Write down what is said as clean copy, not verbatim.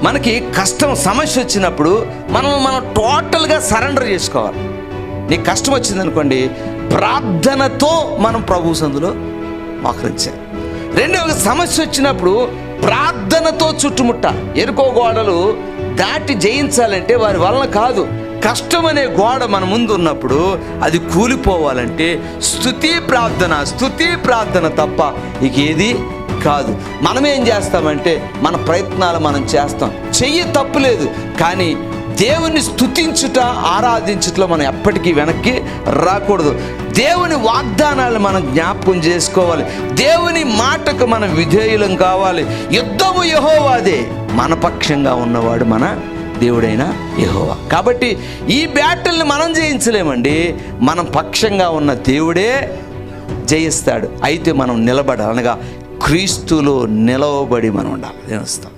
మనకి కష్టం సమస్య వచ్చినప్పుడు మనం టోటల్గా సరెండర్ చేసుకోవాలి. నీకు కష్టం వచ్చిందనుకోండి, ప్రార్థనతో మనం ప్రభు సందులో మోకరించాలి. రెండవ సమస్య వచ్చినప్పుడు ప్రార్థనతో చుట్టుముట్ట. ఎరుకో గోడలు దాటి జయించాలంటే వారి వలన కాదు. కష్టం అనే గోడ మన ముందు ఉన్నప్పుడు అది కూలిపోవాలంటే స్తుతి ప్రార్థన తప్ప ఇక ఏది కాదు. మనం ఏం చేస్తామంటే మన ప్రయత్నాలు మనం చేస్తాం, చెయ్యి తప్పులేదు, కానీ దేవుని స్తుతించుట ఆరాధించుటలో మనం ఎప్పటికీ వెనక్కి రాకూడదు. దేవుని వాగ్దానాలు మనం జ్ఞాపకం చేసుకోవాలి. దేవుని మాటకు మనం విధేయులం కావాలి. యుద్ధము యెహోవాదే, మన పక్షంగా ఉన్నవాడు మన దేవుడైన యెహోవా. కాబట్టి ఈ బ్యాటిల్ని మనం జయించలేమండి, మనం పక్షంగా ఉన్న దేవుడే జయిస్తాడు. అయితే మనం నిలబడాలి, అనగా క్రీస్తులో నిలవబడి మనం ఉండాలి. నేను వస్తాను.